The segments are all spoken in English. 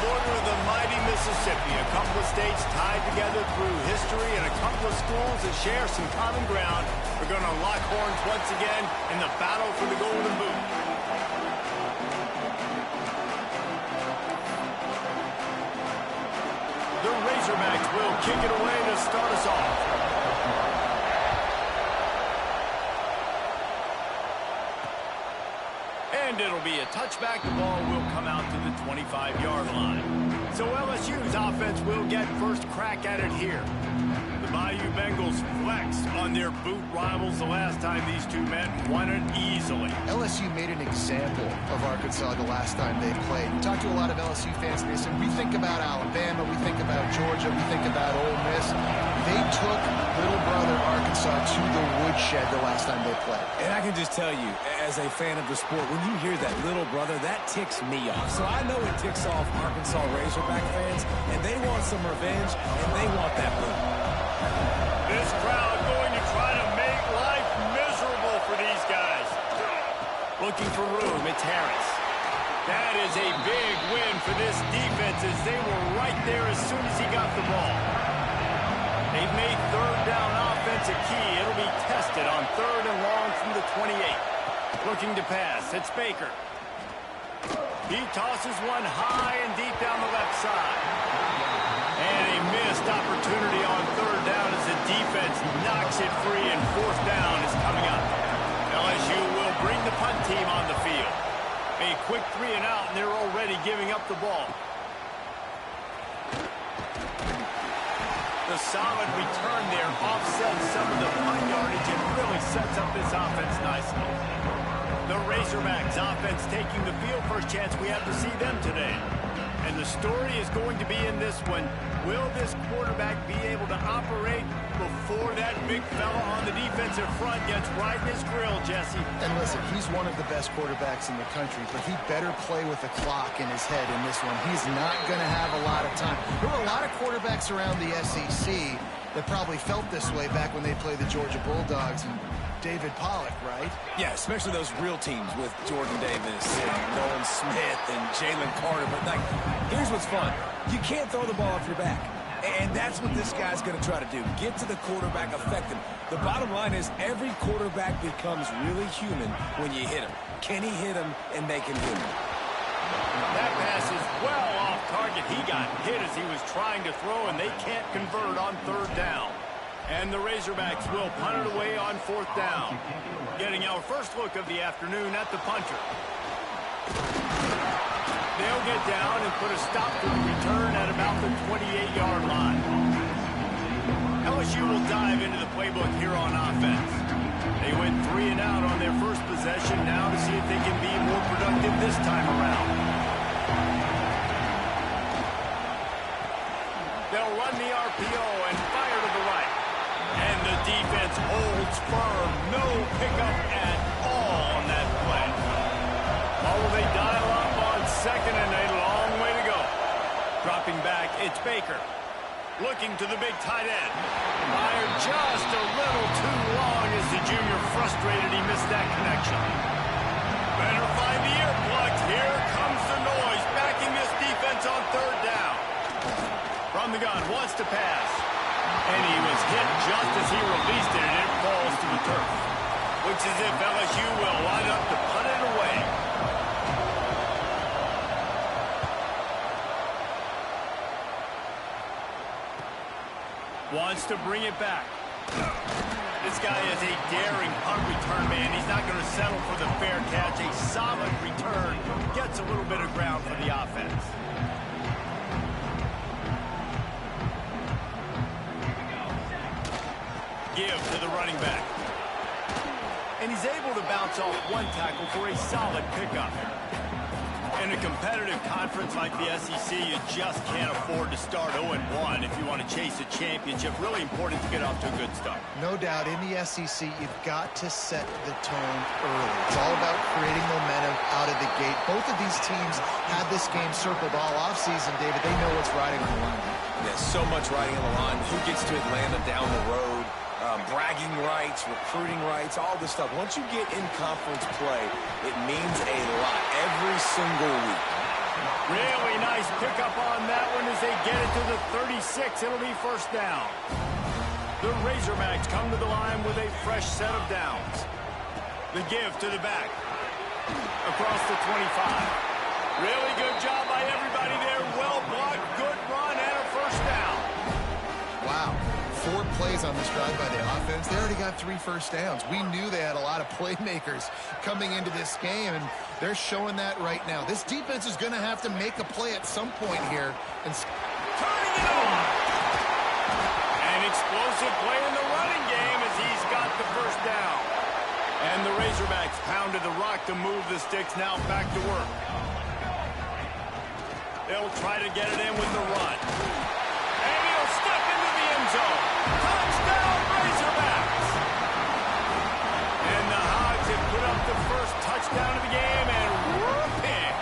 border of the mighty Mississippi, a couple of states tied together through history and a couple of schools that share some common ground are going to lock horns once again in the battle for the Golden Boot. The Razorbacks will kick it away to start us off. And it'll be a touchback. The ball will come out to the 25-yard line. So LSU's offense will get first crack at it here. The Bayou Bengals flexed on their boot rivals the last time these two met, won it easily. LSU made an example of Arkansas the last time they played. We talked to a lot of LSU fans and they said, we think about Alabama, we think about Georgia, we think about Ole Miss. They took little brother Arkansas to the woodshed the last time they played. And I can just tell you, as a fan of the sport, when you hear that little brother, that ticks me off. So I know it ticks off Arkansas Razorback fans, and they want some revenge, and they want that boot. This crowd going to try to make life miserable for these guys. Looking for room, it's Harris. That is a big win for this defense as they were right there as soon as he got the ball. They've made third down offense a key. It'll be tested on third and long from the 28. Looking to pass, it's Baker. He tosses one high and deep down the left side. And a missed opportunity on third down as the defense knocks it free and fourth down is coming up. LSU will bring the punt team on the field. A quick 3 and out, and they're already giving up the ball. The solid return there offsets some of the punt yardage and really sets up this offense nicely. The Razorbacks offense taking the field. First chance we have to see them today. And the story is going to be in this one. Will this quarterback be able to operate before that big fella on the defensive front gets right in his grill, Jesse? And listen, he's one of the best quarterbacks in the country, but he better play with a clock in his head in this one. He's not going to have a lot of time. There were a lot of quarterbacks around the SEC that probably felt this way back when they played the Georgia Bulldogs and David Pollock, right? Yeah, especially those real teams with Jordan Davis and Nolan Smith and Jalen Carter. But, like, here's what's fun. You can't throw the ball off your back. And that's what this guy's going to try to do. Get to the quarterback, affect him. The bottom line is every quarterback becomes really human when you hit him. Can he hit him and make him human? That pass is well off target. He got hit as he was trying to throw, and they can't convert on third down. And the Razorbacks will punt it away on fourth down. Getting our first look of the afternoon at the punter. They'll get down and put a stop to the return at about the 28-yard line. LSU will dive into the playbook here on offense. They went 3 and out on their first possession, now to see if they can be more productive this time around. They'll run the RPO and fire to the right. And the defense holds firm. No pickup at all on that play. Or will they dial up on second and a long way to go? Dropping back, it's Baker. Looking to the big tight end. Fired just a little too long as the junior frustrated he missed that connection. Better find the earplugs. Here comes the noise. Backing this defense on third down. From the gun, wants to pass. And he was hit just as he released it, and it falls to the turf. Which is if LSU will line up to punt it away. Wants to bring it back. This guy is a daring punt return man. He's not going to settle for the fair catch. A solid return. Gets a little bit of ground for the offense. Give to the running back. And he's able to bounce off one tackle for a solid pickup. In a competitive conference like the SEC, you just can't afford to start 0-1 if you want to chase a championship. Really important to get off to a good start. No doubt, in the SEC, you've got to set the tone early. It's all about creating momentum out of the gate. Both of these teams had this game circled all offseason, David. They know what's riding on the line. Yeah, so much riding on the line. Who gets to Atlanta down the road? Bragging rights, recruiting rights, all this stuff. Once you get in conference play, it means a lot every single week. Really nice pickup on that one as they get it to the 36. It'll be first down. The Razorbacks come to the line with a fresh set of downs. The give to the back. Across the 25. Really good job by everybody there. Well blocked, good run, and a first down. Wow. 4 plays on this drive by the offense. They already got 3 first downs. We knew they had a lot of playmakers coming into this game, and they're showing that right now. This defense is going to have to make a play at some point here. And turning it on. An explosive play in the running game as he's got the first down. And the Razorbacks pounded the rock to move the sticks. Now back to work. They'll try to get it in with the run. And he'll step into the end zone. Touchdown, Razorbacks! And the Hogs have put up the first touchdown of the game, and whooping.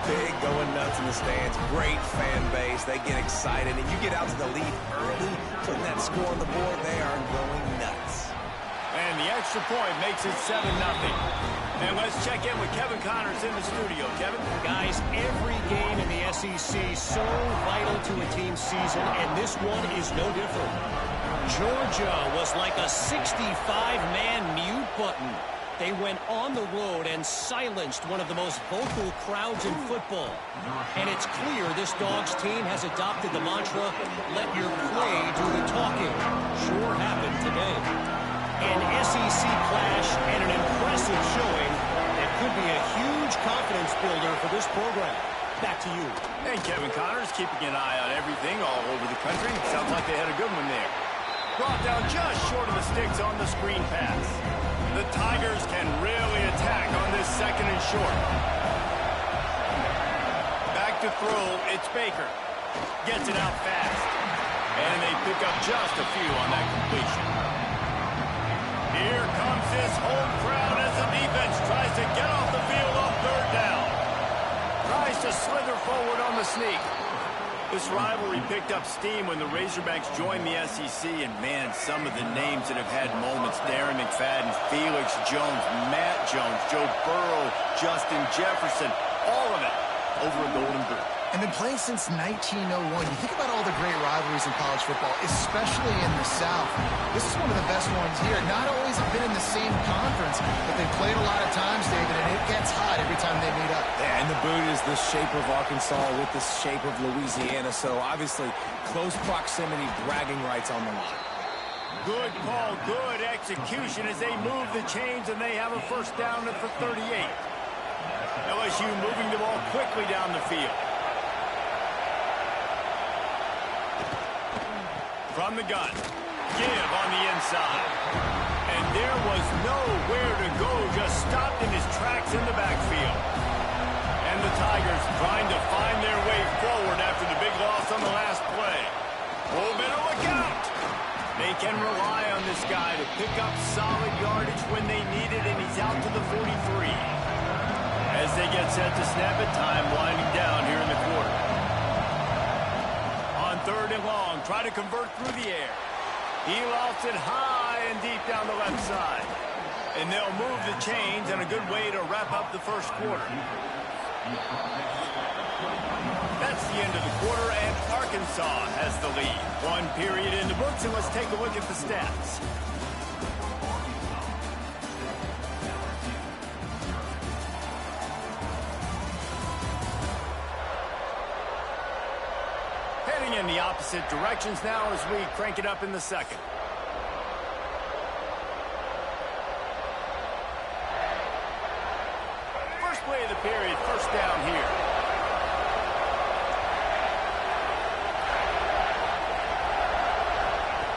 Big going nuts in the stands. Great fan base. They get excited, and you get out to the lead early, putting that score on the board. They are going nuts. And the extra point makes it 7-0. And let's check in with Kevin Connors in the studio. Kevin? Guys, every game in the SEC so vital to a team's season, and this one is no different. Georgia was like a 65-man mute button. They went on the road and silenced one of the most vocal crowds in football. And it's clear this Dogs team has adopted the mantra, let your play do the talking. Sure happened today. An SEC clash and an impressive showing that could be a huge confidence builder for this program. Back to you. And Kevin Connors keeping an eye on everything all over the country. Sounds like they had a good one there. Brought down just short of the sticks on the screen pass. The Tigers can really attack on this second and short. Back to throw, it's Baker. Gets it out fast. And they pick up just a few on that completion. Here comes this home crowd as the defense tries to get off the field on third down. Tries to slither forward on the sneak. This rivalry picked up steam when the Razorbacks joined the SEC, and man, some of the names that have had moments: Darren McFadden, Felix Jones, Matt Jones, Joe Burrow, Justin Jefferson, all of it over a Golden Boot. And been playing since 1901. You think about all the great rivalries in college football, especially in the South. This is one of the best ones here. Not always have been in the same conference, but they played a lot of times, David, and it gets hot every time they meet up. Yeah, and the boot is the shape of Arkansas with the shape of Louisiana, so obviously close proximity, bragging rights on the line. Good call, good execution as they move the chains, and they have a first down at the 38. LSU moving the ball quickly down the field. From the gun, give on the inside. And there was nowhere to go, just stopped in his tracks in the backfield. And the Tigers trying to find their way forward after the big loss on the last play. Oh, better look out! They can rely on this guy to pick up solid yardage when they need it, and he's out to the 43. As they get set to snap it, time winding down here in the quarter. On third and long, try to convert through the air. He lofts it high and deep down the left side. And they'll move the chains, and a good way to wrap up the first quarter. That's the end of the quarter, and Arkansas has the lead. One period in the books, and let's take a look at the stats. Heading in the opposite directions now as we crank it up in the second. First play of the period, first down here.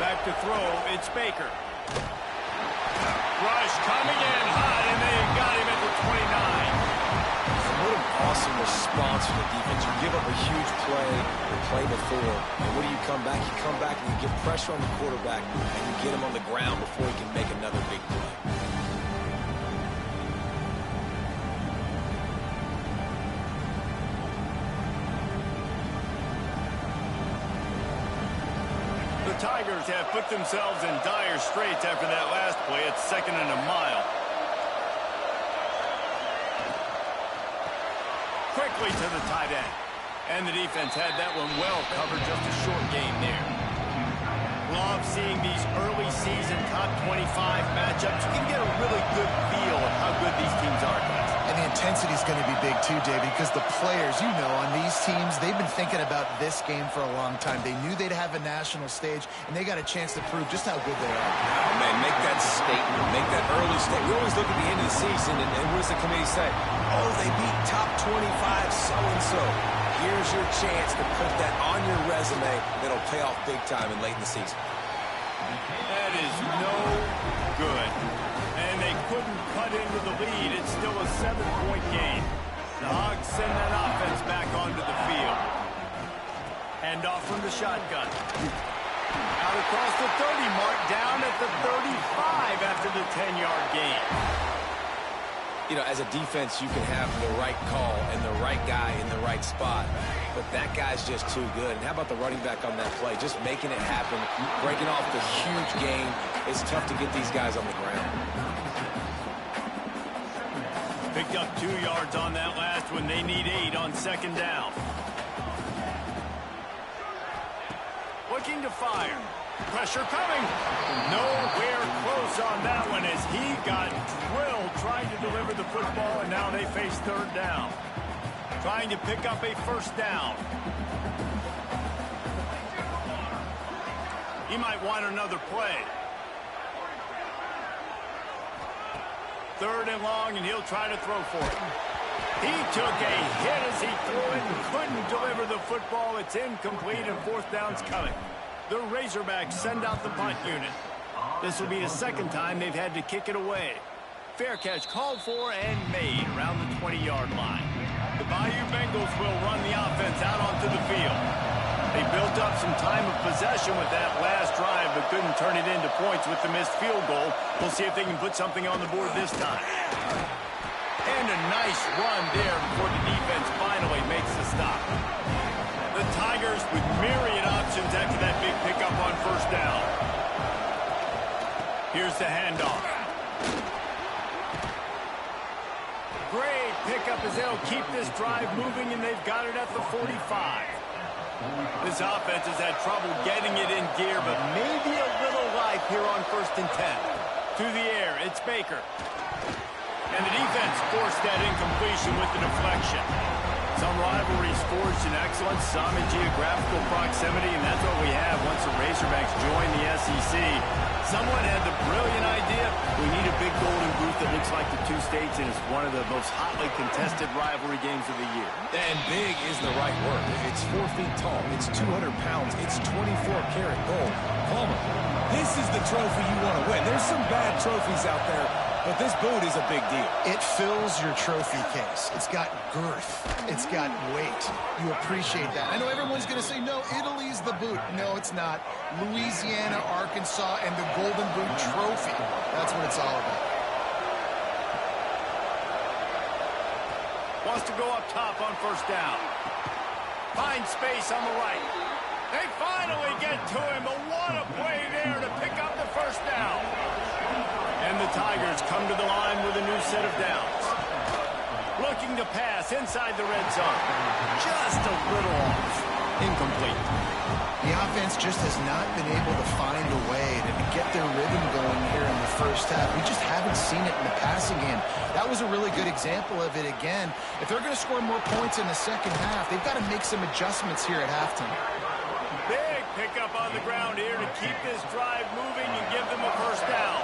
Back to throw, it's Baker. Rush coming in hot, and they got him at the 29. What an awesome response from the defense. You give up a huge play the play before, and what do you come back? You come back and you get pressure on the quarterback, and you get him on the ground before he can make another big play. The Tigers have put themselves in dire straits after that last play. It's second and a mile. quickly to the tight end. And the defense had that one well covered, just a short game there. Love seeing these early season top 25 matchups. You can get a really good feel of how good these teams are, guys. And the intensity is going to be big too, David, because the players, you know, on these teams, they've been thinking about this game for a long time. They knew they'd have a national stage, and they got a chance to prove just how good they are. Oh, man, make that statement. Make that early statement. We always look at the end of the season, and what does the committee say? Oh, they beat top 25 so-and-so. Here's your chance to put that on your resume that'll pay off big time in late in the season. That is no good. And they couldn't cut into the lead. It's still a 7-point game. The Hogs send that offense back onto the field. Hand off from the shotgun. Out across the 30 mark, down at the 35 after the 10-yard gain. You know, as a defense, you can have the right call and the right guy in the right spot, but that guy's just too good. And how about the running back on that play? Just making it happen, breaking off the huge gain. It's tough to get these guys on the ground. Picked up 2 yards on that last one. They need 8 on second down. Looking to fire. Pressure coming. Nowhere close on that one as he got drilled trying to deliver the football, and now they face third down. Trying to pick up a first down. He might want another play. Third and long, and he'll try to throw for it. He took a hit as he threw it and couldn't deliver the football. It's incomplete, and fourth down's coming. The Razorbacks send out the punt unit. This will be the second time they've had to kick it away. Fair catch called for and made around the 20-yard line. The Bayou Bengals will run the offense out onto the field. They built up some time of possession with that last drive, but couldn't turn it into points with the missed field goal. We'll see if they can put something on the board this time. And a nice run there before the defense finally makes the stop. The Tigers with myriad options after that big pickup on first down. Here's the handoff. Great pickup as they'll keep this drive moving, and they've got it at the 45. This offense has had trouble getting it in gear, but maybe a little life here on 1st and 10. Through the air, it's Baker. And the defense forced that incompletion with the deflection. Some rivalries forged in excellence, some in geographical proximity, and that's what we have once the Razorbacks join the SEC. Someone had the brilliant idea, we need a big golden boot that looks like the two states, and it's one of the most hotly contested rivalry games of the year. And big is the right word. It's 4 feet tall. It's 200 pounds. It's 24-karat gold. Palmer, this is the trophy you want to win. There's some bad trophies out there, but this boot is a big deal. It fills your trophy case. It's got girth. It's got weight. You appreciate that. I know everyone's going to say, no, Italy's the boot. No, it's not. Louisiana, Arkansas, and the Golden Boot Trophy. That's what it's all about. Wants to go up top on first down. Finds space on the right. They finally get to him, but what a play there to pick up the first down. And the Tigers come to the line with a new set of downs. Looking to pass inside the red zone. Just a little off. Incomplete. The offense just has not been able to find a way to get their rhythm going here in the first half. We just haven't seen it in the passing game. That was a really good example of it again. If they're going to score more points in the second half, they've got to make some adjustments here at halftime. Big pickup on the ground here to keep this drive moving and give them a first down.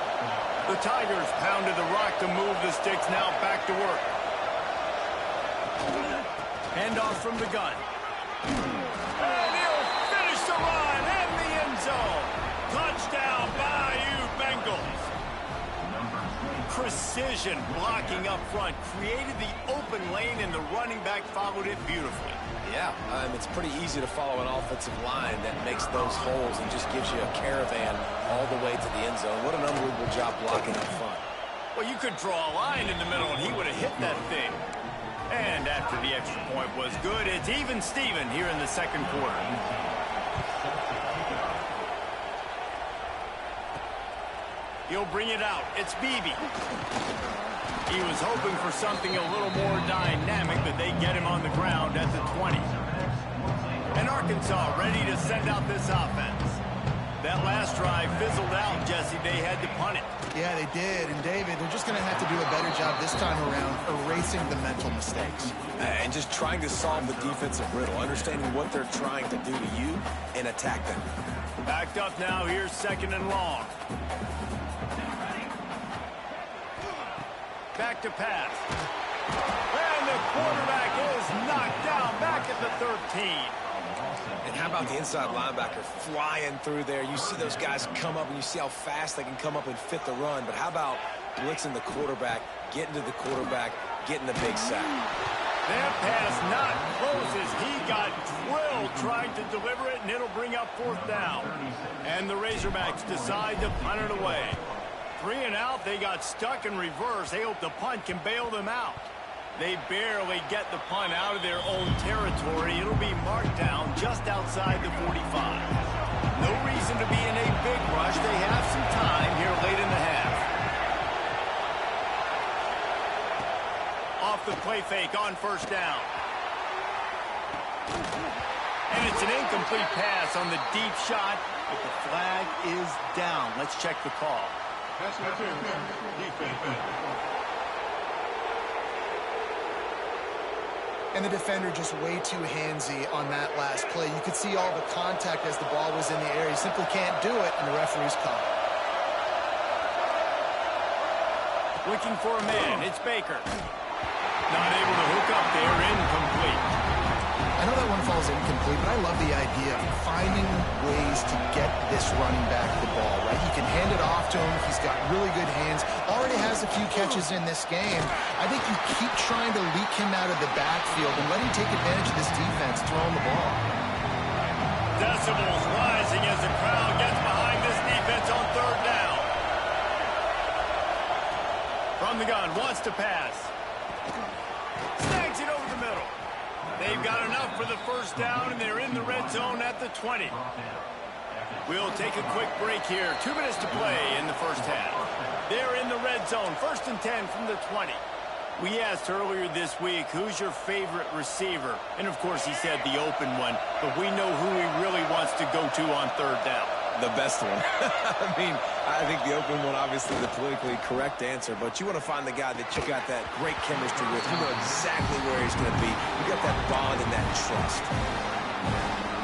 The Tigers pounded the rock to move the sticks, now back to work. Handoff from the gun. And he'll finish the run in the end zone. Touchdown, Bayou Bengals. Precision blocking up front created the open lane, and the running back followed it beautifully. Yeah, it's pretty easy to follow an offensive line that makes those holes and just gives you a caravan all the way to the end zone. What an unbelievable job blocking up front. Well, you could draw a line in the middle, and he would have hit that thing. And after the extra point was good, it's even Steven here in the second quarter. He'll bring it out. It's Beebe. He was hoping for something a little more dynamic, but they get him on the ground at the 20. And Arkansas ready to send out this offense. That last drive fizzled out, Jesse. They had to punt it. Yeah, they did. And, David, they're just going to have to do a better job this time around erasing the mental mistakes. And just trying to solve the defensive riddle, understanding what they're trying to do to you and attack them. Backed up now. Here's 2nd and long. Back to pass. And the quarterback is knocked down back at the 13. And how about the inside linebacker flying through there? You see those guys come up, and you see how fast they can come up and fit the run. But how about blitzing the quarterback, getting to the quarterback, getting the big sack? That pass not close as he got drilled trying to deliver it, and it'll bring up 4th down. And the Razorbacks decide to punt it away. 3 and out, they got stuck in reverse. They hope the punt can bail them out. They barely get the punt out of their own territory. It'll be marked down just outside the 45. No reason to be in a big rush. They have some time here late in the half. Off the play fake on 1st down. And it's an incomplete pass on the deep shot, but the flag is down. Let's check the call. And the defender just way too handsy on that last play. You could see all the contact as the ball was in the air. He simply can't do it, and the referee's caught. Looking for a man. It's Baker. Not able to hook up there. Incomplete. I know that one falls incomplete, but I love the idea of finding ways to get this running back the ball, right? You can hand it off to him. He's got really good hands. Already has a few catches in this game. I think you keep trying to leak him out of the backfield and let him take advantage of this defense throwing the ball. Decibels rising as the crowd gets behind this defense on 3rd down. From the gun, wants to pass. Snags it over the middle. They've got enough for the 1st down, and they're in the red zone at the 20. We'll take a quick break here. 2 minutes to play in the 1st half. They're in the red zone, 1st and 10 from the 20. We asked earlier this week, who's your favorite receiver? And, of course, he said the open one, but we know who he really wants to go to on 3rd down. The best one. I mean, I think the open one, obviously the politically correct answer, but you want to find the guy that you got that great chemistry with. You know exactly where he's going to be. You got that bond and that trust.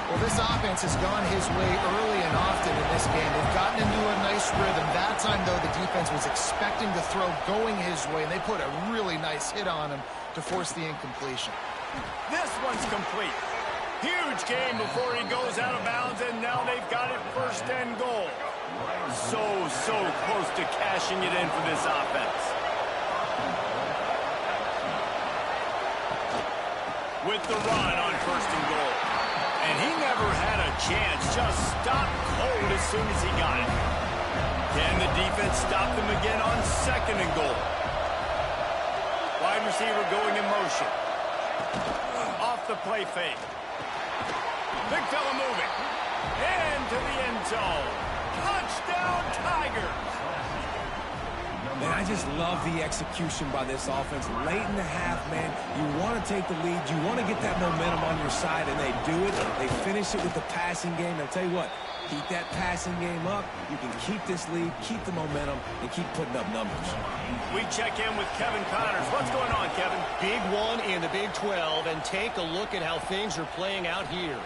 Well, this offense has gone his way early and often in this game. They've gotten into a nice rhythm. That time, though, the defense was expecting the throw going his way, and they put a really nice hit on him to force the incompletion. This one's complete. Huge game before he goes out of bounds, and now they've got it 1st and goal. So close to cashing it in for this offense. With the run on 1st and goal. And he never had a chance, just stopped cold as soon as he got it. Can the defense stop them again on 2nd and goal? Wide receiver going in motion. Off the play fake. Big fella moving. Into the end zone. Touchdown, Tigers. Man, I just love the execution by this offense. Late in the half, man, you want to take the lead. You want to get that momentum on your side, and they do it. They finish it with the passing game. I'll tell you what, keep that passing game up. You can keep this lead, keep the momentum, and keep putting up numbers. We check in with Kevin Connors. What's going on, Kevin? Big one in the Big 12, and take a look at how things are playing out here.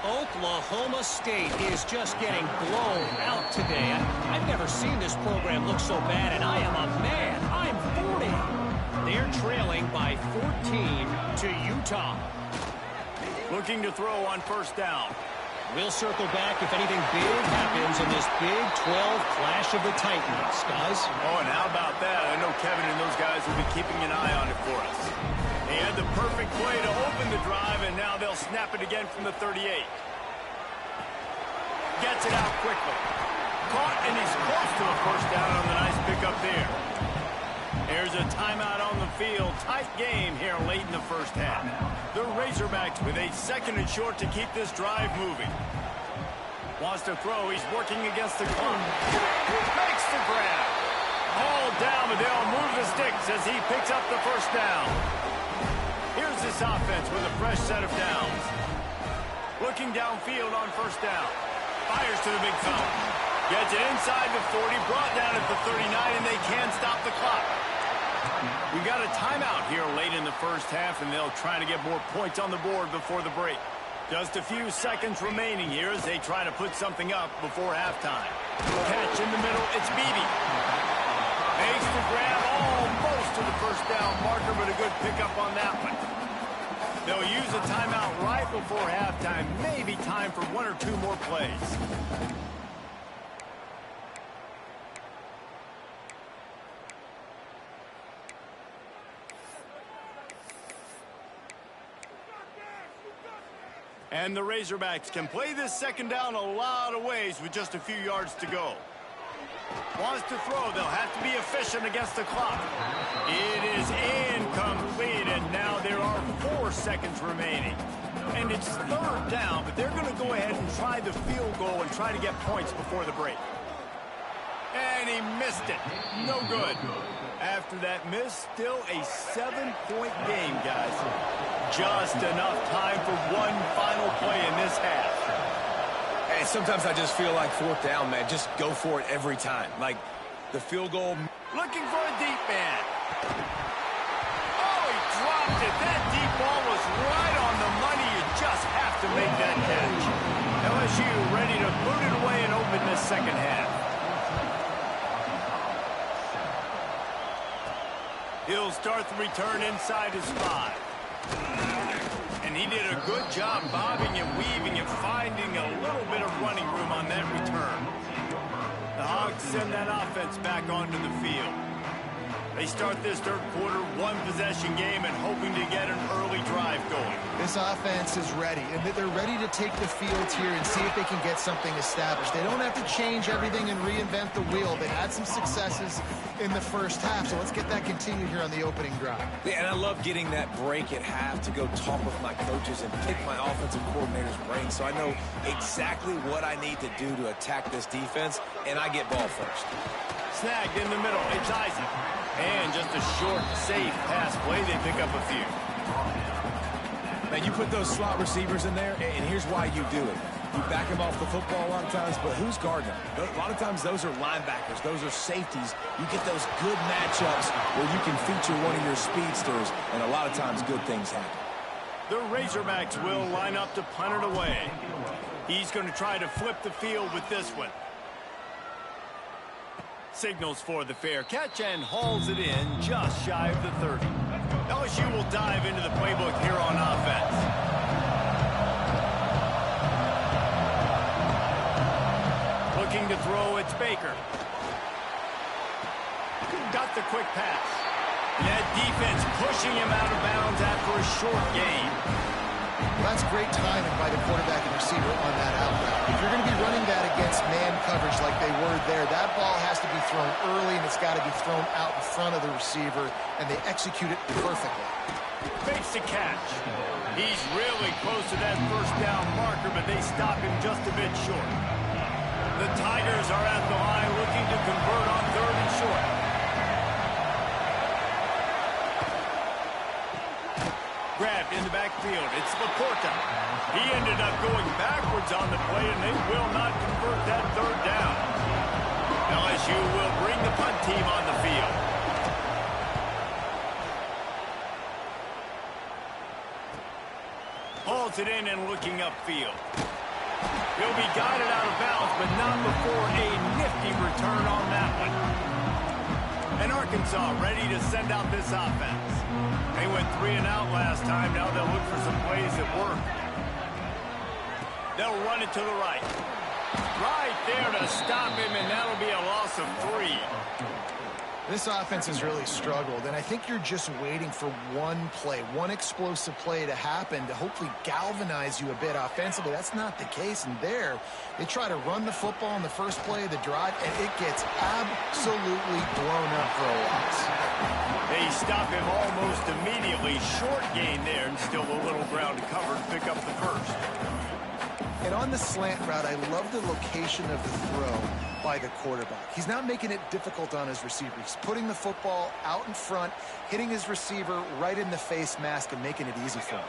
Oklahoma State is just getting blown out today. I've never seen this program look so bad, and I am a man. I'm 40. They're trailing by 14 to Utah. Looking to throw on 1st down. We'll circle back if anything big happens in this Big 12 clash of the Titans, guys. Oh, and how about that? I know Kevin and those guys will be keeping an eye on it for us. They had the perfect play to open the drive, and now they'll snap it again from the 38. Gets it out quickly. Caught, and he's close to a 1st down on the nice pickup there. There's a timeout on the field. Tight game here late in the 1st half. The Razorbacks with a 2nd and short to keep this drive moving. Wants to throw. He's working against the clock. Makes the grab. All down, but they'll move this sticks as he picks up the first down. Here's this offense with a fresh set of downs. Looking downfield on first down. Fires to the big foul. Gets it inside the 40, brought down at the 39, and they can't stop the clock. We got a timeout here late in the first half, and they'll try to get more points on the board before the break. Just a few seconds remaining here as they try to put something up before halftime. Catch in the middle, it's Beebe. Makes the grab almost to the first down marker, but a good pickup on that one. They'll use a timeout right before halftime. Maybe time for one or two more plays. And the Razorbacks can play this second down a lot of ways with just a few yards to go. Wants to throw. They'll have to be efficient against the clock. It is incomplete, and now there are 4 seconds remaining. And it's third down, but they're going to go ahead and try the field goal and try to get points before the break. And he missed it. No good. After that miss, still a 7-point game, guys. Just enough time for one final play in this half. And sometimes I just feel like fourth down, man. Just go for it every time. Like the field goal. Looking for a deep man. Oh, he dropped it. That deep ball was right on the money. You just have to make that catch. LSU ready to boot it away and open this second half. He'll start the return inside his 5. And he did a good job bobbing and weaving and finding a little bit of running room on that return. The Hogs send that offense back onto the field. They start this third quarter, 1-possession game, and hoping to get an early drive going. This offense is ready, and they're ready to take the field here and see if they can get something established. They don't have to change everything and reinvent the wheel. They had some successes in the first half, so let's get that continued here on the opening drive. Yeah, and I love getting that break at half to go talk with my coaches and pick my offensive coordinator's brain so I know exactly what I need to do to attack this defense, and I get ball first. Snagged in the middle, it's Isaac. And just a short, safe pass play, they pick up a few. Now, you put those slot receivers in there, and here's why you do it. You back them off the football a lot of times, but who's guarding them? A lot of times, those are linebackers. Those are safeties. You get those good matchups where you can feature one of your speedsters, and a lot of times, good things happen. The Razorbacks will line up to punt it away. He's going to try to flip the field with this one. Signals for the fair catch and hauls it in just shy of the 30. LSU will dive into the playbook here on offense. Looking to throw, it's Baker. Got the quick pass. That defense pushing him out of bounds after a short gain. Well, that's great timing by the quarterback and receiver on that out route. If you're going to be running that against man coverage like they were there, that ball has to be thrown early, and it's got to be thrown out in front of the receiver, and they execute it perfectly. Fakes the catch. He's really close to that first down marker, but they stop him just a bit short. The Tigers are at the line looking to convert on 3rd and short. Grabbed in the backfield. It's Laporta. He ended up going backwards on the play, and they will not convert that 3rd down. LSU will bring the punt team on the field. Hauls it in and looking upfield. He'll be guided out of bounds, but not before a nifty return on that one. And Arkansas ready to send out this offense. They went 3 and out last time. Now they'll look for some plays that work. They'll run it to the right. Right there to stop him, and that'll be a loss of 3. This offense has really struggled, and I think you're just waiting for one play, one explosive play to happen to hopefully galvanize you a bit offensively. That's not the case, and there they try to run the football in the first play of the drive, and it gets absolutely blown up for a loss. They stop him almost immediately. Short gain there, and still a little ground to cover to pick up the first. And on the slant route, I love the location of the throw by the quarterback. He's not making it difficult on his receiver. He's putting the football out in front, hitting his receiver right in the face mask and making it easy for him.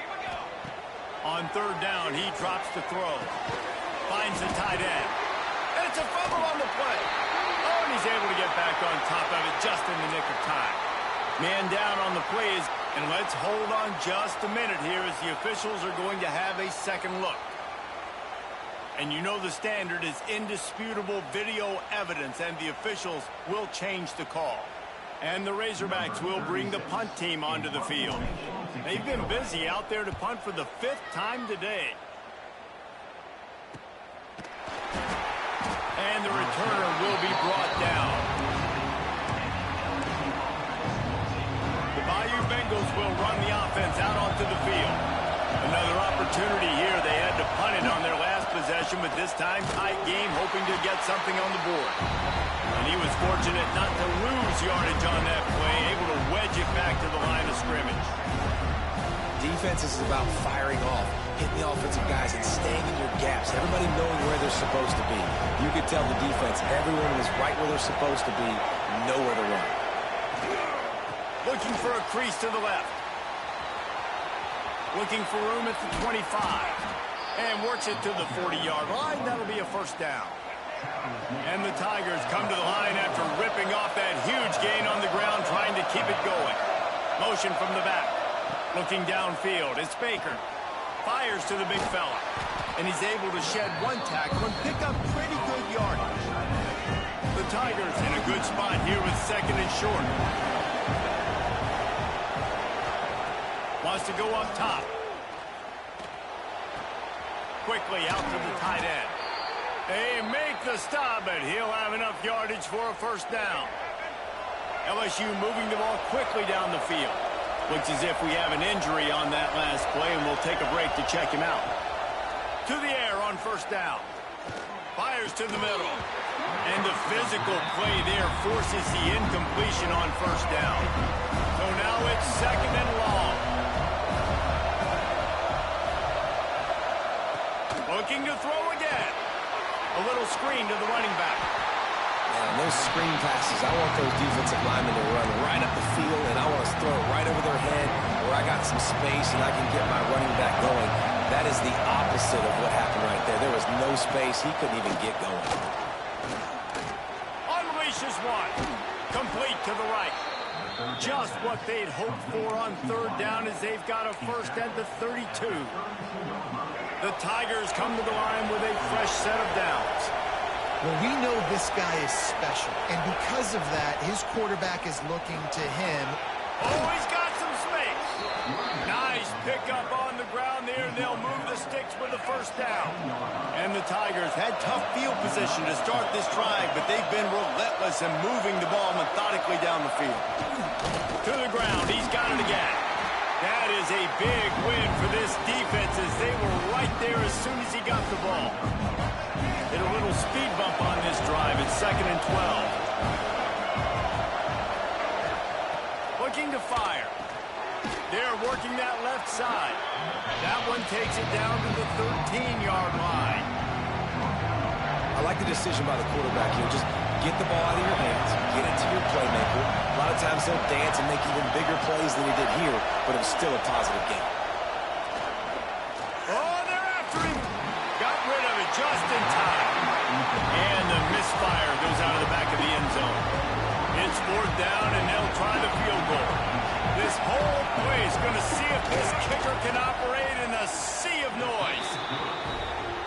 On third down, he drops the throw. Finds the tight end. And it's a fumble on the play. Oh, and he's able to get back on top of it just in the nick of time. Man down on the plays. And let's hold on just a minute here as the officials are going to have a second look. And you know the standard is indisputable video evidence, and the officials will change the call. And the Razorbacks will bring the punt team onto the field. They've been busy out there to punt for the 5th time today. And the returner will be brought down. The Bayou Bengals will run the offense out onto the field. Another opportunity here. They had to punt it on their last possession, but this time tight game, hoping to get something on the board. And he was fortunate not to lose yardage on that play, able to wedge it back to the line of scrimmage. Defense is about firing off, hitting the offensive guys and staying in your gaps, everybody knowing where they're supposed to be. You could tell the defense, everyone was right where they're supposed to be, nowhere to run. Looking for a crease to the left. Looking for room at the 25. And works it to the 40-yard line. That'll be a first down. And the Tigers come to the line after ripping off that huge gain on the ground, trying to keep it going. Motion from the back. Looking downfield. It's Baker. Fires to the big fella. And he's able to shed one tackle and pick up pretty good yardage. The Tigers in a good spot here with second and short. Wants to go up top. Quickly out to the tight end. They make the stop, but he'll have enough yardage for a first down. LSU moving the ball quickly down the field. Looks as if we have an injury on that last play, and we'll take a break to check him out. To the air on first down. Fires to the middle. And the physical play there forces the incompletion on first down. So now it's second and long. Looking to throw again. A little screen to the running back. And those screen passes, I want those defensive linemen to run right up the field, and I want to throw it right over their head where I got some space and I can get my running back going. That is the opposite of what happened right there. There was no space. He couldn't even get going. Unleashes one. Complete to the right. Just what they'd hoped for on third down as they've got a first at the 32. The Tigers come to the line with a fresh set of downs. Well, we know this guy is special, and because of that, his quarterback is looking to him. Oh, he's got some space. Nice pickup on the ground there. They'll move the sticks with the first down. And the Tigers had tough field position to start this drive, but they've been relentless in moving the ball methodically down the field. To the ground, he's got it again. That is a big win for this defense as they were right there as soon as he got the ball. Hit a little speed bump on this drive. It's second and 12. Looking to fire. They're working that left side. That one takes it down to the 13-yard line. I like the decision by the quarterback here. Just get the ball out of your hands, get it to your playmaker. A lot of times he'll dance and make even bigger plays than he did here, but it was still a positive game. Oh, they're after him. Got rid of it just in time. And the misfire goes out of the back of the end zone. It's fourth down, and they'll try the field goal. This whole play is going to see if this kicker can operate in a sea of noise.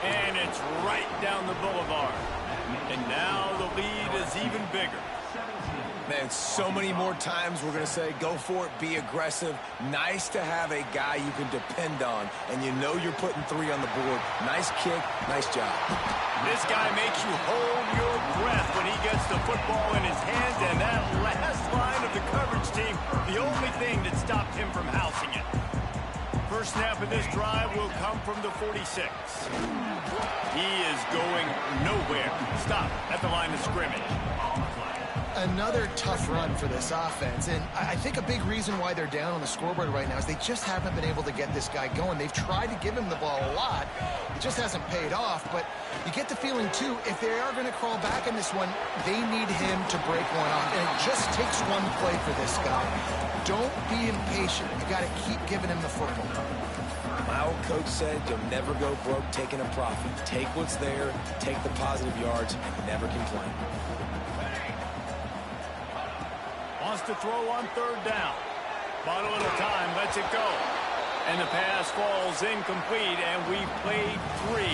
And it's right down the boulevard. And now the lead is even bigger. Man, so many more times we're going to say, go for it, be aggressive. Nice to have a guy you can depend on, and you know you're putting 3 on the board. Nice kick, nice job. This guy makes you hold your breath when he gets the football in his hands, and that last line of the coverage team, the only thing that stopped him from housing it. First snap of this drive will come from the 46. He is going nowhere. Stop at the line of scrimmage. Another tough run for this offense, and I think a big reason why they're down on the scoreboard right now is they just haven't been able to get this guy going. They've tried to give him the ball a lot. It just hasn't paid off, but you get the feeling, too, if they are going to crawl back in this one, they need him to break one off, and it just takes one play for this guy. Don't be impatient. You got to keep giving him the football. My old coach said you'll never go broke taking a profit. Take what's there, take the positive yards, and never complain. Wants to throw on third down. Bought a little time, lets it go. And the pass falls incomplete, and we played 3.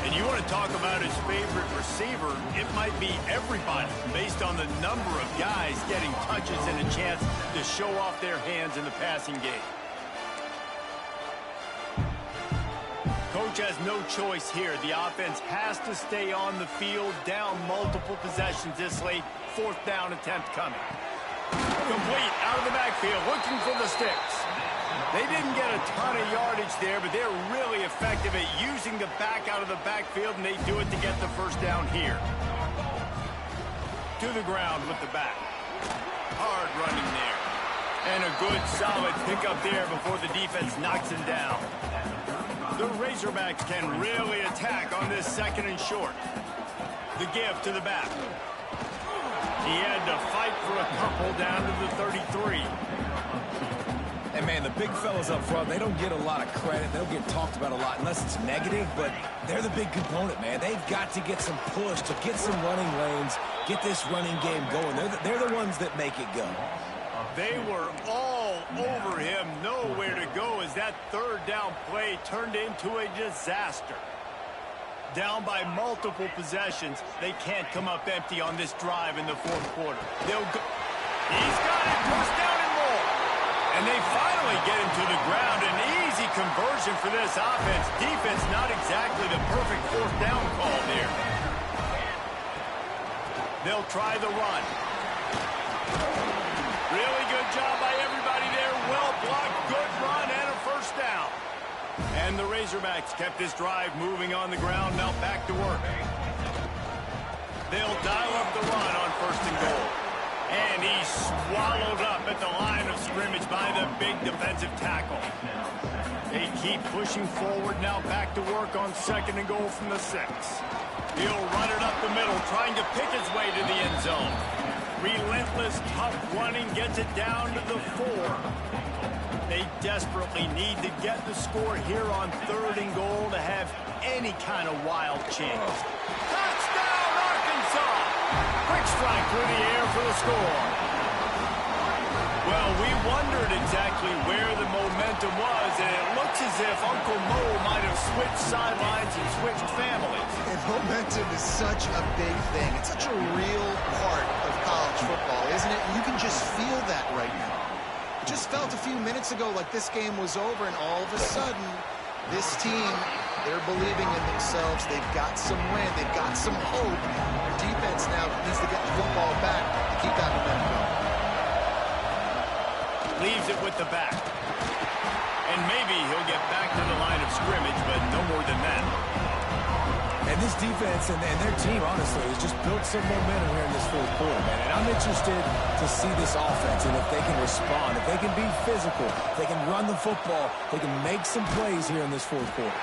And you want to talk about his favorite receiver, it might be everybody based on the number of guys getting touches and a chance to show off their hands in the passing game. Coach has no choice here. The offense has to stay on the field, down multiple possessions this late. 4th down attempt coming. Complete out of the backfield, looking for the sticks. They didn't get a ton of yardage there, but they're really effective at using the back out of the backfield, and they do it to get the first down here. To the ground with the back. Hard running there. And a good, solid pickup there before the defense knocks him down. The Razorbacks can really attack on this 2nd and short. The give to the back. He had to fight for a couple down to the 33. And, man, the big fellas up front, they don't get a lot of credit. They'll get talked about a lot unless it's negative, but they're the big component, man. They've got to get some push, to get some running lanes, get this running game going. They're the ones that make it go. They were all over him, nowhere to go as that 3rd down play turned into a disaster. Down by multiple possessions, they can't come up empty on this drive in the 4th quarter. They'll go. He's got it, first down and more. And they finally get him to the ground. An easy conversion for this offense. Defense not exactly the perfect 4th down call there. They'll try the run. Really good job by everybody there. Well blocked, good run, and a first down. And the Razorbacks kept this drive moving on the ground. Now back to work. They'll dial up the run on 1st and goal. And he's swallowed up at the line of scrimmage by the big defensive tackle. They keep pushing forward, now back to work on 2nd and goal from the 6. He'll run it up the middle, trying to pick his way to the end zone. Relentless, tough running, gets it down to the 4. They desperately need to get the score here on 3rd and goal to have any kind of wild chance. Touchdown, Arkansas! Quick strike through the air for the score. Well, we wondered exactly where the momentum was, and it looks as if Uncle Mo might have switched sidelines and switched families. And momentum is such a big thing. It's such a real part of college football, isn't it? And you can just feel that right now. It just felt a few minutes ago like this game was over, and all of a sudden, this team, they're believing in themselves. They've got some wind. They've got some hope. Their defense now needs to get the football back to keep that momentum going. Leaves it with the back. And maybe he'll get back to the line of scrimmage, but no more than that. And this defense and their team, honestly, has just built some momentum here in this 4th quarter, man. And I'm interested to see this offense and if they can respond, if they can be physical, if they can run the football, they can make some plays here in this 4th quarter.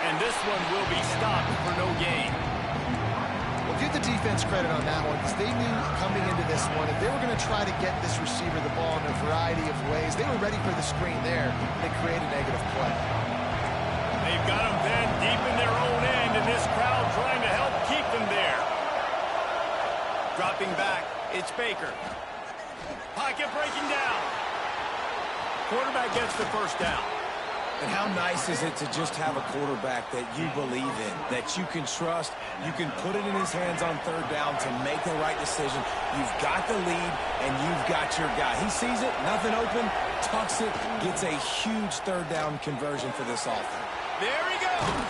And this one will be stopped for no gain. Well, give the defense credit on that one, because they knew coming into this one, if they were going to try to get this receiver the ball in a variety of ways, they were ready for the screen there. They create a negative play. They've got them then deep in their own end, and this crowd trying to help keep them there. Dropping back, it's Baker. Pocket breaking down. Quarterback gets the first down. And how nice is it to just have a quarterback that you believe in, that you can trust, you can put it in his hands on 3rd down to make the right decision. You've got the lead, and you've got your guy. He sees it, nothing open, tucks it, gets a huge 3rd down conversion for this offense. There he goes.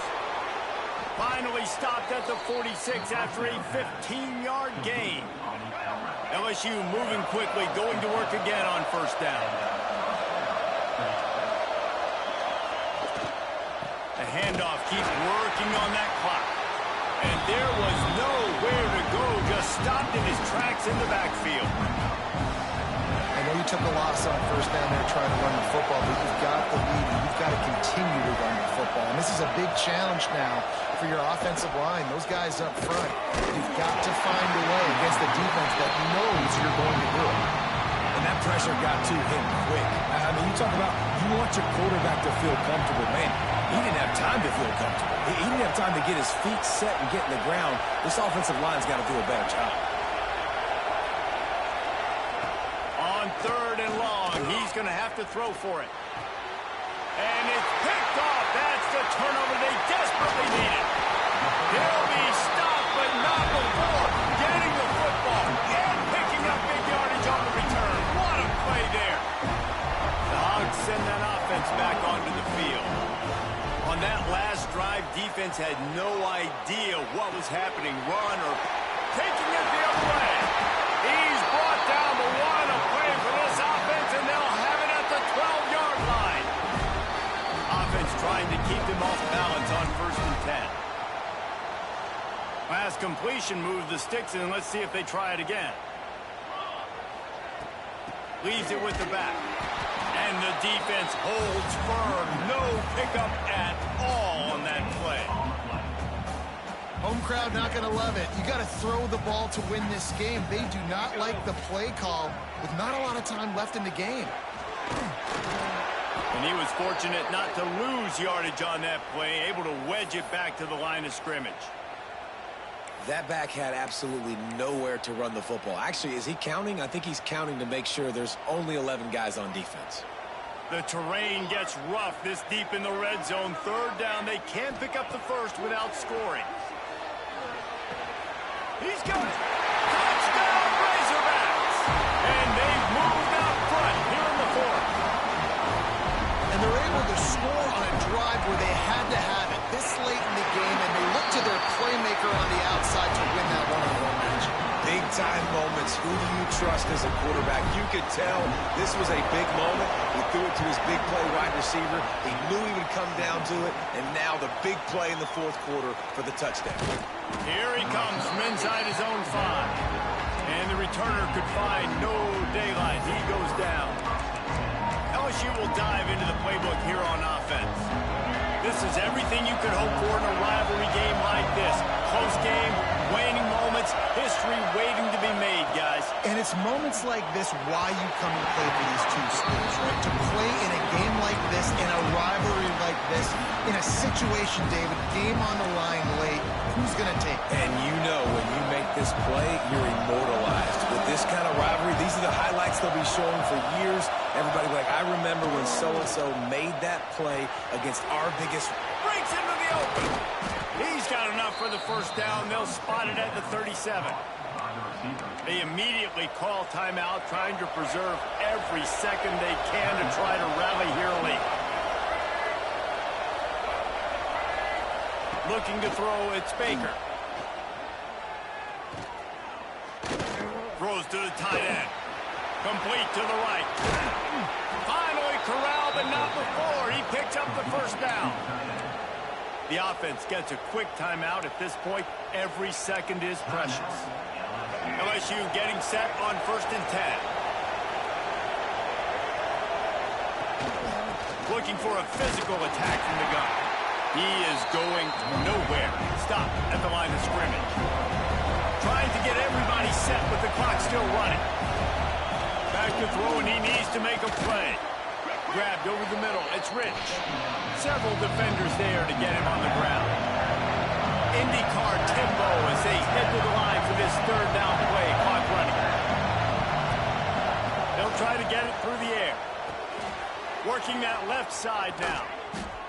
Finally stopped at the 46 after a 15-yard gain. LSU moving quickly, going to work again on 1st down. The handoff keeps working on that clock. And there was nowhere to go, just stopped in his tracks in the backfield. I know you took a loss on first down there trying to run the football, but you've got the lead, and you've got to continue to run the football. And this is a big challenge now for your offensive line. Those guys up front, you've got to find a way against the defense that knows you're going to do it. And that pressure got to him quick. I mean, you talk about you want your quarterback to feel comfortable. Man, he didn't have time to feel comfortable. He didn't have time to get his feet set and get in the ground. This offensive line's got to do a better job. On 3rd and long, he's going to have to throw for it. And it's picked off. That's the turnover they desperately needed. He'll be stopped, but not before getting the football and picking up big yardage on the return. What a play there. The Hogs send that offense back onto the field. On that last drive, defense had no idea what was happening. Run or taking it the other way. He's brought down the one of play for this offense, and they'll have it at the 12-yard line. Offense trying to keep them off balance on 1st and 10. Last completion moved the sticks, and let's see if they try it again. Leaves it with the back. And the defense holds firm. No pickup at all on that play. Home crowd not going to love it. You got to throw the ball to win this game. They do not like the play call with not a lot of time left in the game. And he was fortunate not to lose yardage on that play, able to wedge it back to the line of scrimmage. That back had absolutely nowhere to run the football. Actually, is he counting? I think he's counting to make sure there's only 11 guys on defense. The terrain gets rough this deep in the red zone. 3rd down, they can't pick up the first without scoring. He's got it. Touchdown, Razorbacks! And they've moved out front here in the 4th. And they're able to score on a drive where they had to have it this late in the game, and they look to their playmaker on the outside to win that one-on-one match. Big-time moments. Who do you trust as a quarterback? You could tell this was a big moment. He threw it to his big play wide receiver. He knew he would come down to it, and now the big play in the 4th quarter for the touchdown. Here he comes from inside his own 5. And the returner could find no daylight. He goes down. LSU will dive into the playbook here on offense. This is everything you could hope for in a rivalry game like this. Close game, waning moments, history waiting to be made, guys. And it's moments like this why you come and play for these two schools, right? To play in a game like this, in a rivalry like this, in a situation, David, game on the line late, who's going to take it? And you know when you make this play, you're immortalized. With this kind of rivalry, these are the highlights they'll be showing for years. Everybody will be like, I remember when so-and-so made that play against our biggest. Breaks into the open. He's got enough for the first down. They'll spot it at the 37. They immediately call timeout, trying to preserve every second they can to try to rally here late. Looking to throw, it's Baker. Throws to the tight end. Complete to the right. Finally corralled, but not before. He picks up the first down. The offense gets a quick timeout. At this point, every second is precious. LSU getting set on 1st and 10. Looking for a physical attack from the gun. He is going nowhere. Stop at the line of scrimmage. Trying to get everybody set with the clock still running. Back to throw, and he needs to make a play. Grabbed over the middle. It's Rich. Several defenders there to get him on the ground. IndyCar tempo as they head to the line for this 3rd down play. Clock running. They'll try to get it through the air. Working that left side now.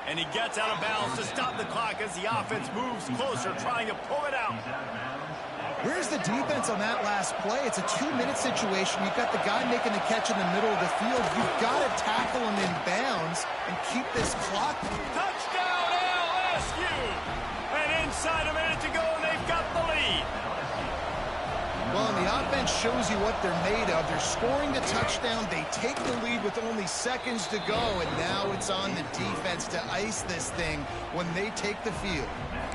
And he gets out of bounds to stop the clock as the offense moves closer, trying to pull it out. Where's the defense on that last play? It's a 2-minute situation. You've got the guy making the catch in the middle of the field. You've got to tackle him in bounds and keep this clock. Touchdown, LSU! And inside a minute to go, and they've got the lead. Well, and the offense shows you what they're made of. They're scoring the touchdown. They take the lead with only seconds to go, and now it's on the defense to ice this thing when they take the field.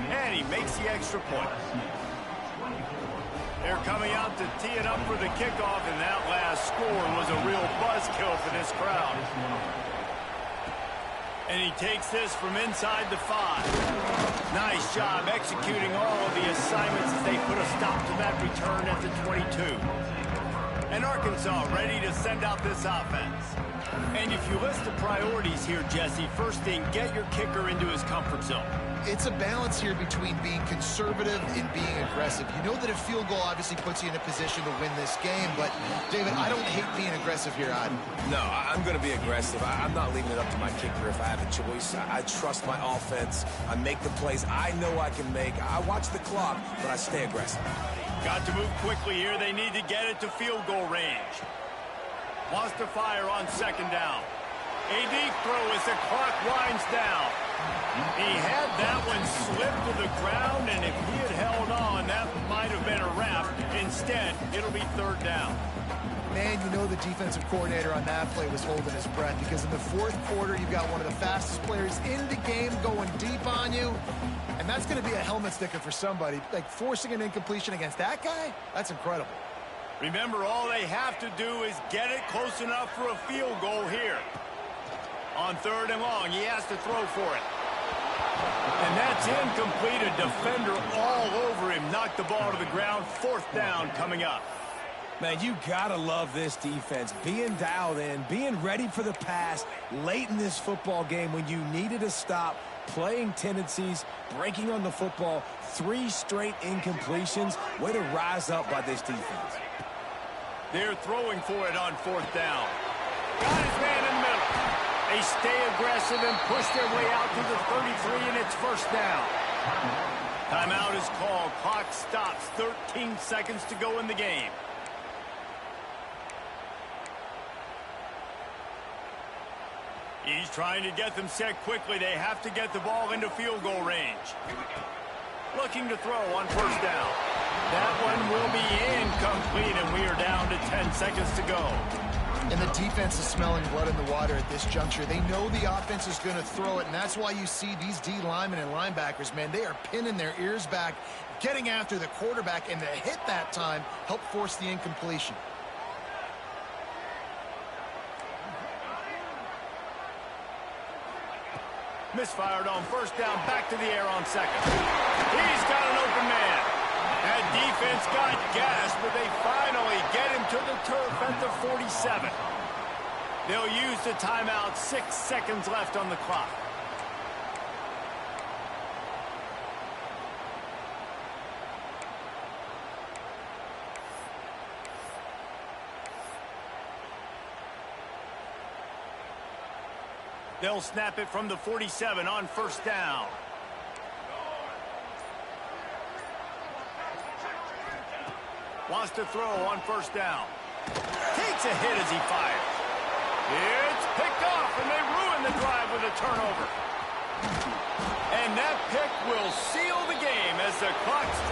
And he makes the extra point. They're They're coming out to tee it up for the kickoff, and that last score was a real buzzkill for this crowd. And he takes this from inside the 5. Nice job executing all of the assignments as they put a stop to that return at the 22. And Arkansas ready to send out this offense. And if you list the priorities here, Jesse, first thing, get your kicker into his comfort zone. It's a balance here between being conservative and being aggressive. You know that a field goal obviously puts you in a position to win this game, but, David, I don't hate being aggressive here, Oden. No, I'm going to be aggressive. I'm not leaving it up to my kicker if I have a choice. I trust my offense. I make the plays I know I can make. I watch the clock, but I stay aggressive. Got to move quickly here. They need to get it to field goal range. Wants to fire on second down. A deep throw as the clock winds down. He had that one slip to the ground, and if he had held on, that might have been a wrap. Instead, it'll be third down. Man, you know the defensive coordinator on that play was holding his breath, because in the fourth quarter, you've got one of the fastest players in the game going deep on you, and that's going to be a helmet sticker for somebody. Like, forcing an incompletion against that guy, that's incredible. Remember, all they have to do is get it close enough for a field goal here. On third and long, he has to throw for it. And that's incomplete. A defender all over him. Knocked the ball to the ground. Fourth down coming up. Man, you gotta love this defense. Being dialed in, being ready for the pass late in this football game when you needed a stop, playing tendencies, breaking on the football, 3 straight incompletions. Way to rise up by this defense. They're throwing for it on fourth down. Got his man in the middle. They stay aggressive and push their way out to the 33, and it's first down. Timeout is called. Clock stops. 13 seconds to go in the game. He's trying to get them set quickly. They have to get the ball into field goal range. Looking to throw on first down. That one will be incomplete, and we are down to 10 seconds to go. And the defense is smelling blood in the water at this juncture. They know the offense is going to throw it, and that's why you see these D linemen and linebackers, man, they are pinning their ears back, getting after the quarterback, and the hit that time helped force the incompletion. Misfired on first down, back to the air on second. He's got an open man. That defense got gas, but they finally get him to the turf at the 47. They'll use the timeout. 6 seconds left on the clock. They'll snap it from the 47 on first down. Wants to throw on first down. Takes a hit as he fires. It's picked off, and they ruin the drive with a turnover. And that pick will seal the game as the clock strikes.